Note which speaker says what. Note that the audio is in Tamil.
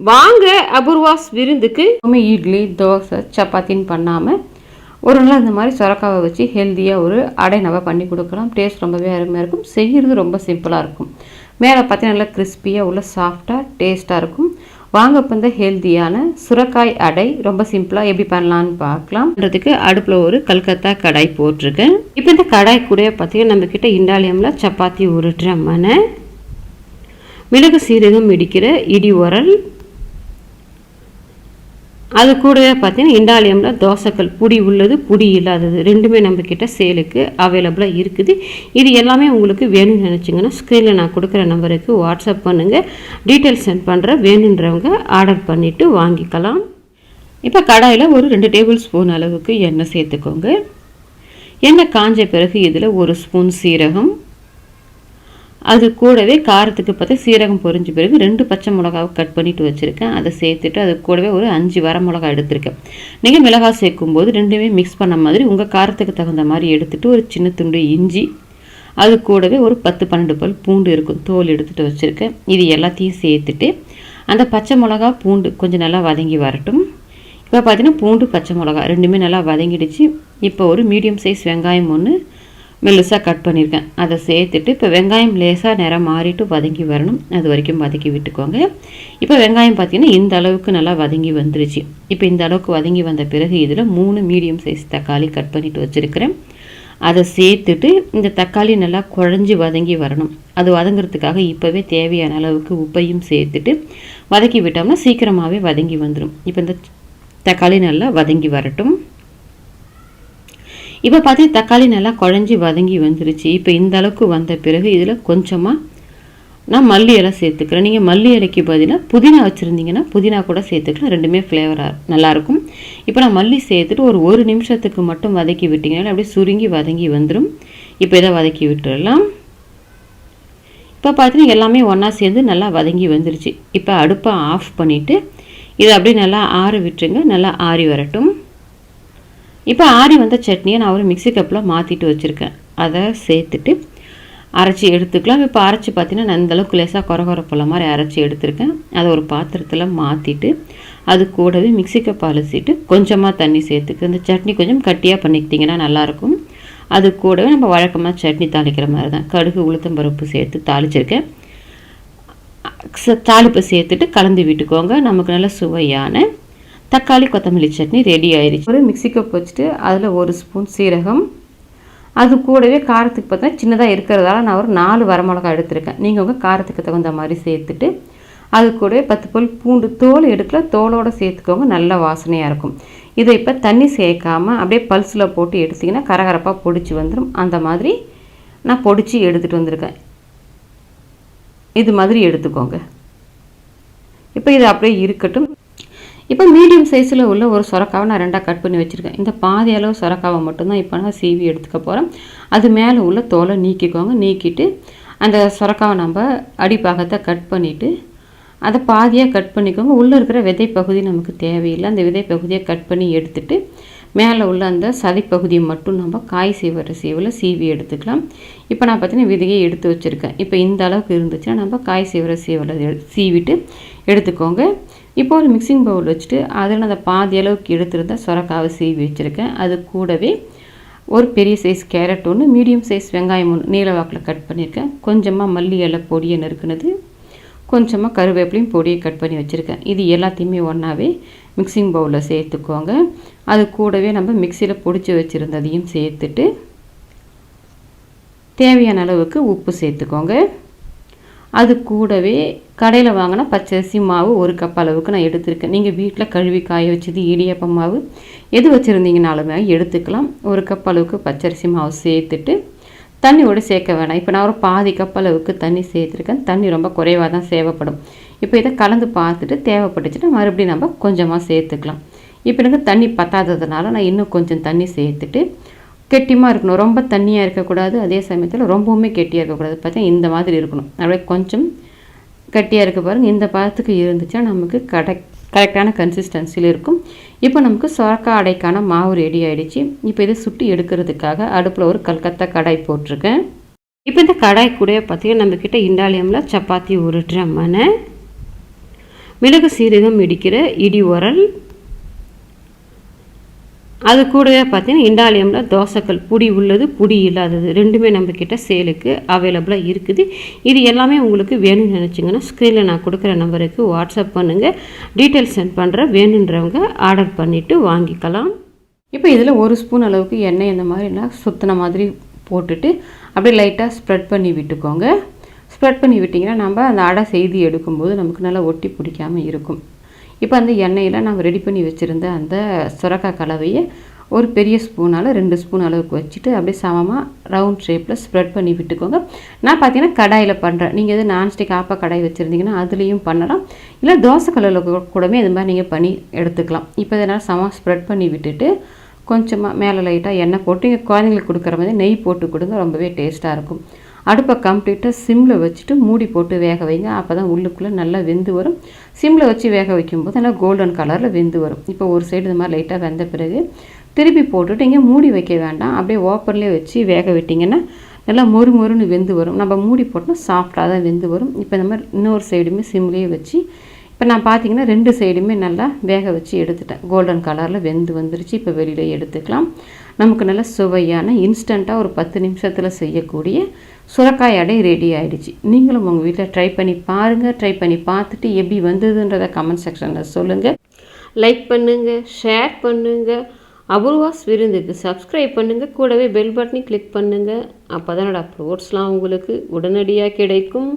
Speaker 1: வாங்க அபூர்வாஸ் விருந்துக்கு. இட்லி தோசை சப்பாத்தின்னு பண்ணாமல் ஒரு நாள் இந்த மாதிரி சொரக்காவை வச்சு ஹெல்த்தியாக ஒரு அடை நம்ம பண்ணி கொடுக்கலாம். டேஸ்ட் ரொம்பவே அருமையாக இருக்கும். செய்கிறது ரொம்ப சிம்பிளாக இருக்கும். மேலே பார்த்தீங்கன்னா நல்லா கிறிஸ்பியாக உள்ள சாஃப்டாக டேஸ்ட்டாக இருக்கும். வாங்க இப்போ இந்த ஹெல்த்தியான சுரக்காய் அடை ரொம்ப சிம்பிளாக எப்படி பண்ணலான்னு பார்க்கலாம்ன்றதுக்கு அடுப்பில் ஒரு கல்கத்தா கடாய் போட்டிருக்கேன். இப்போ இந்த கடாய் கூட பார்த்தீங்கன்னா நம்மக்கிட்ட இண்டாலியமில் சப்பாத்தி உருட்டுற மனை, மிளகு சீரகம் இடிக்கிற இடி உரல், அது கூடவே பார்த்தீங்கன்னா இண்டாலியமில் தோசைக்கல் புடி உள்ளது புடி இல்லாதது ரெண்டுமே நம்மக்கிட்ட சேலுக்கு அவைலபிளாக இருக்குது. இது எல்லாமே உங்களுக்கு வேணும்னு நினச்சிங்கன்னா ஸ்க்ரீனில் நான் கொடுக்குற நம்பருக்கு வாட்ஸ்அப் பண்ணுங்கள். டீட்டெயில்ஸ் சென்ட் பண்ணுற வேணுன்றவங்க ஆர்டர் பண்ணிவிட்டு வாங்கிக்கலாம். இப்போ கடாயில் ஒரு 2 டேபிள் ஸ்பூன் அளவுக்கு எண்ணெய் சேர்த்துக்கோங்க. எண்ணெய் காஞ்ச பிறகு இதில் 1 ஸ்பூன் சீரகம், அது கூடவே காரத்துக்கு பார்த்து சீரகம் பொரிஞ்ச பிறகு 2 பச்சை மிளகாவை கட் பண்ணிவிட்டு வச்சுருக்கேன். அதை சேர்த்துட்டு அது கூடவே ஒரு 5 வர மிளகா எடுத்திருக்கேன். நீங்கள் மிளகாய் சேர்க்கும்போது ரெண்டுமே மிக்ஸ் பண்ண மாதிரி உங்கள் காரத்துக்கு தகுந்த மாதிரி எடுத்துகிட்டு ஒரு சின்ன துண்டு இஞ்சி, அது கூடவே ஒரு 10-12 பல் பூண்டு இருக்கும், தோல் எடுத்துகிட்டு வச்சுருக்கேன். இது எல்லாத்தையும் சேர்த்துட்டு அந்த பச்சை மிளகா பூண்டு கொஞ்சம் நல்லா வதங்கி வரட்டும். இப்போ பார்த்தீங்கன்னா பூண்டு பச்சை மிளகா ரெண்டுமே நல்லா வதங்கிடுச்சு. இப்போ ஒரு மீடியம் சைஸ் வெங்காயம் ஒன்று மெல்லுசாக கட் பண்ணியிருக்கேன், அதை சேர்த்துட்டு இப்போ வெங்காயம் லேசாக நிறம் மாறிட்டு வதங்கி வரணும். அது வரைக்கும் வதக்கி விட்டுக்கோங்க. இப்போ வெங்காயம் பார்த்திங்கன்னா இந்த அளவுக்கு நல்லா வதங்கி வந்துருச்சு. இப்போ இந்த அளவுக்கு வதங்கி வந்த பிறகு இதில் 3 மீடியம் சைஸ் தக்காளி கட் பண்ணிவிட்டு வச்சுருக்கிறேன். அதை சேர்த்துட்டு இந்த தக்காளி நல்லா குழஞ்சி வதங்கி வரணும். அது வதங்கிறதுக்காக இப்போவே தேவையான அளவுக்கு உப்பையும் சேர்த்துட்டு வதக்கி விட்டோம்னா சீக்கிரமாகவே வதங்கி வந்துடும். இப்போ இந்த தக்காளி நல்லா வதங்கி வரட்டும். இப்போ பார்த்தீங்கன்னா தக்காளி நல்லா குழஞ்சி வதங்கி வந்துருச்சு. இப்போ இந்த அளவுக்கு வந்த பிறகு இதில் கொஞ்சமாக நான் மல்லி இலை சேர்த்துக்கிறேன். நீங்கள் மல்லி இலைக்கு பதிலாக புதினா வச்சுருந்தீங்கன்னா புதினா கூட சேர்த்துக்கலாம், ரெண்டுமே ஃப்ளேவராக நல்லாயிருக்கும். இப்போ நான் மல்லி சேர்த்துட்டு ஒரு 1 நிமிஷத்துக்கு மட்டும் வதக்கி விட்டிங்கன்னா அப்படியே சுருங்கி வதங்கி வந்துடும். இப்போ இதை வதக்கி விட்டுடலாம். இப்போ பார்த்தீங்கன்னா எல்லாமே ஒன்றா சேர்ந்து நல்லா வதங்கி வந்துருச்சு. இப்போ அடுப்பை ஆஃப் பண்ணிவிட்டு இதை அப்படியே நல்லா ஆற விட்டுருங்க, நல்லா ஆறி வரட்டும். இப்போ ஆறி வந்த சட்னியை நான் ஒரு மிக்ஸி கப்பில் மாற்றிட்டு வச்சுருக்கேன். அதை சேர்த்துட்டு அரைச்சி எடுத்துக்கலாம். இப்போ அரைச்சி பார்த்தீங்கன்னா நான் அந்தளவுக்கு லேசாக கொரகொரப்புள்ள மாதிரி அரைச்சி எடுத்துருக்கேன். அதை ஒரு பாத்திரத்தில் மாற்றிட்டு அது கூடவே மிக்ஸி கப் அலசிட்டு கொஞ்சமாக தண்ணி சேர்த்துக்கு இந்த சட்னி கொஞ்சம் கட்டியாக பண்ணிக்கிட்டிங்கன்னா நல்லாயிருக்கும். அது கூடவே நம்ம வழக்கமாக சட்னி தாளிக்கிற மாதிரி தான் கடுகு உளுத்தம்பருப்பு சேர்த்து தாளிச்சிருக்கேன். தாளிப்பை சேர்த்துட்டு கலந்து விட்டுக்கோங்க. நமக்கு நல்ல சுவையான தக்காளி கொத்தமல்லி சட்னி ரெடி ஆயிடுச்சு. ஒரு மிக்ஸி கப் வச்சுட்டு அதில் 1 ஸ்பூன் சீரகம், அது கூடவே காரத்துக்கு பார்த்தா சின்னதாக இருக்கிறதால நான் ஒரு 4 வரமிளகா எடுத்திருக்கேன். நீங்கள் உங்கள் காரத்துக்கு தகுந்த மாதிரி சேர்த்துட்டு அது கூடவே 10 பல் பூண்டு தோல் எடுக்கல, தோலோடு சேர்த்துக்கோங்க, நல்ல வாசனையாக இருக்கும். இதை இப்போ தண்ணி சேர்க்காமல் அப்படியே பல்ஸில் போட்டு எடுத்திங்கன்னா கரகரப்பாக பொடிச்சு வந்துடும். அந்த மாதிரி நான் பொடிச்சு எடுத்துகிட்டு வந்திருக்கேன். இது மாதிரி எடுத்துக்கோங்க. இப்போ இது அப்படியே இருக்கட்டும். இப்போ மீடியம் சைஸில் உள்ள ஒரு சொரக்காவை நான் 2ஆக கட் பண்ணி வச்சுருக்கேன். இந்த பாதி அளவு சொரக்காவை மட்டும்தான் இப்போ நான் சீவி எடுத்துக்க போகிறேன். அது மேலே உள்ள தோலை நீக்கிக்கோங்க. நீக்கிட்டு அந்த சொரக்காவை நம்ம அடிப்பாகத்தை கட் பண்ணிவிட்டு அதை பாதியாக கட் பண்ணிக்கோங்க. உள்ளே இருக்கிற விதை பகுதி நமக்கு தேவையில்லை. அந்த விதை பகுதியை கட் பண்ணி எடுத்துட்டு மேலே உள்ள அந்த சதைப்பகுதியை மட்டும் நம்ம காய் சீவுற சீவில் சீவி எடுத்துக்கலாம். இப்போ நான் பார்த்தீங்கன்னா விதையை எடுத்து வச்சுருக்கேன். இப்போ இந்த அளவுக்கு இருந்துச்சுன்னா நம்ம காய் சீவுற சீவில் சீவிட்டு எடுத்துக்கோங்க. இப்போ ஒரு மிக்சிங் பவுல் வச்சுட்டு அதில் நான் அந்த பாதி அளவுக்கு எடுத்துருந்த சொரக்காவை சீவி வச்சுருக்கேன். அது கூடவே ஒரு பெரிய சைஸ் கேரட் ஒன்று, மீடியம் சைஸ் வெங்காயம் ஒன்று நீல வாக்கில் கட் பண்ணியிருக்கேன். கொஞ்சமாக மல்லி இலை பொடியை நறுக்குனது, கொஞ்சமாக கருவேப்பிலையும் பொடியை கட் பண்ணி வச்சுருக்கேன். இது எல்லாத்தையுமே ஒன்றாவே மிக்சிங் பவுலில் சேர்த்துக்கோங்க. அது கூடவே நம்ம மிக்சியில் பொடிச்சு வச்சுருந்ததையும் சேர்த்துட்டு தேவையான அளவுக்கு உப்பு சேர்த்துக்கோங்க. அது கூடவே கடையில் வாங்கினா பச்சரிசி மாவு 1 கப் அளவுக்கு நான் எடுத்திருக்கேன். நீங்கள் வீட்டில் கழுவி காய வச்சது இடியாப்பம் மாவு எது வச்சுருந்தீங்கனாலுமே எடுத்துக்கலாம். 1 கப் அளவுக்கு பச்சரிசி மாவு சேர்த்துட்டு தண்ணியோடு சேர்க்க வேணாம். இப்போ நான் ஒரு பாதி கப் அளவுக்கு தண்ணி சேர்த்துருக்கேன். தண்ணி ரொம்ப குறைவாக தான் தேவைப்படும். இப்போ இதை கலந்து பார்த்துட்டு தேவைப்பட்டுச்சுன்னா மறுபடியும் நம்ம கொஞ்சமாக சேர்த்துக்கலாம். இப்போ எனக்கு தண்ணி பத்தாததுனால நான் இன்னும் கொஞ்சம் தண்ணி சேர்த்துட்டு கெட்டியமாக இருக்கணும். ரொம்ப தண்ணியாக இருக்கக்கூடாது, அதே சமயத்தில் ரொம்பவுமே கெட்டியாக இருக்கக்கூடாது. பார்த்தா இந்த மாதிரி இருக்கணும். அப்படியே கொஞ்சம் கட்டியாக இருக்க பாருங்கள். இந்த பதத்துக்கு இருந்துச்சுன்னா நமக்கு கரெக்டான கன்சிஸ்டன்சியில் இருக்கும். இப்போ நமக்கு சொரக்காய் அடைக்கான மாவு ரெடி ஆகிடுச்சு. இப்போ இதை சுட்டி எடுக்கிறதுக்காக அடுப்பில் ஒரு கல்கத்தா கடாய் போட்டிருக்கேன். இப்போ இந்த கடாய் கூட பார்த்தீங்கன்னா நம்மக்கிட்ட இண்டாலியமில் சப்பாத்தி உருட்டுற மனை, மிளகு சீரகம் இடிக்கிற இடி உரல், அது கூடவே பார்த்தீங்கன்னா இண்டாலியமில் தோசைக்கல், புடி உள்ளது புடி இல்லாதது ரெண்டுமே நம்மக்கிட்ட சேலுக்கு அவைலபிளாக இருக்குது. இது எல்லாமே உங்களுக்கு வேணும்னு நினச்சிங்கன்னா ஸ்க்ரீனில் நான் கொடுக்குற நம்பருக்கு வாட்ஸ்அப் பண்ணுங்கள், டீட்டெயில்ஸ் சென்ட் பண்ணுறேன். வேணுன்றவங்க ஆர்டர் பண்ணிவிட்டு வாங்கிக்கலாம். இப்போ இதில் 1 ஸ்பூன் அளவுக்கு எண்ணெய் இந்த மாதிரிலாம் சுற்றின மாதிரி போட்டுட்டு அப்படியே லைட்டாக ஸ்ப்ரெட் பண்ணி விட்டுக்கோங்க. ஸ்ப்ரெட் பண்ணி விட்டிங்கன்னா நம்ம அந்த அடை செய்தி எடுக்கும்போது நமக்கு நல்லா ஒட்டி பிடிக்காமல் இருக்கும். இப்போ அந்த எண்ணெயில் நம்ம ரெடி பண்ணி வச்சுருந்த அந்த சுரக்காய் கலவையை ஒரு பெரிய ஸ்பூனால் 2 ஸ்பூன் அளவுக்கு வச்சுட்டு அப்படியே சமமாக ரவுண்ட் ஷேப்பில் ஸ்ப்ரெட் பண்ணி விட்டுக்கோங்க. நான் பார்த்தீங்கன்னா கடாயில் பண்ணுறேன். நீங்கள் எது நான்ஸ்டிக் ஆப்பா கடாய் வச்சுருந்தீங்கன்னா அதுலேயும் பண்ணலாம், இல்லை தோசை கல்லில் கூடவே இது மாதிரி நீங்கள் பண்ணி எடுத்துக்கலாம். இப்போ இதனால் சமமாக ஸ்ப்ரெட் பண்ணி விட்டுட்டு கொஞ்சமாக மேலே லைட்டாக எண்ணெய் போட்டு இங்கே குழந்தைங்களுக்கு கொடுக்குற மாதிரி நெய் போட்டு கொடுங்க, ரொம்பவே டேஸ்ட்டாக இருக்கும். அடுப்பை கம்ப்ளீட்டாக சிம்மில் வச்சுட்டு மூடி போட்டு வேக வைங்க. அப்போ தான் உள்ளுக்குள்ளே நல்லா வெந்து வரும். சிம்மில் வச்சு வேக வைக்கும்போது நல்லா கோல்டன் கலரில் வெந்து வரும். இப்போ ஒரு சைடு இது மாதிரி லைட்டாக வெந்த பிறகு திருப்பி போட்டுட்டு இங்கே மூடி வைக்க வேண்டாம், அப்படியே ஓப்பன்லேயே வச்சு வேக விட்டிங்கன்னா நல்லா மொறு மொறுன்னு வெந்து வரும். நம்ம மூடி போட்டோம்னா சாஃப்டாக தான் வெந்து வரும். இப்போ இந்த மாதிரி இன்னொரு சைடுமே சிம்லேயே வச்சு இப்போ நான் பார்த்தீங்கன்னா 2 சைடுமே நல்லா வேக வச்சு எடுத்துட்டேன். கோல்டன் கலரில் வெந்து வந்துருச்சு. இப்போ வெளியில் எடுத்துக்கலாம். நமக்கு நல்ல சுவையான இன்ஸ்டண்ட்டாக ஒரு 10 நிமிஷத்தில் செய்யக்கூடிய சுரக்காய் அடை ரெடி ஆகிடுச்சு. நீங்களும் உங்கள் வீட்டில் ட்ரை பண்ணி பாருங்கள். ட்ரை பண்ணி பார்த்துட்டு எப்படி வந்ததுன்றதை கமெண்ட் செக்ஷனில் சொல்லுங்கள். லைக் பண்ணுங்கள், ஷேர் பண்ணுங்கள், அபூர்வாஸ் விருந்துக்கு சப்ஸ்கிரைப் பண்ணுங்கள், கூடவே பெல் பட்டனை கிளிக் பண்ணுங்கள். அப்போ தான் என்னோடய அப்லோட்ஸ்லாம் உங்களுக்கு உடனடியாக கிடைக்கும்.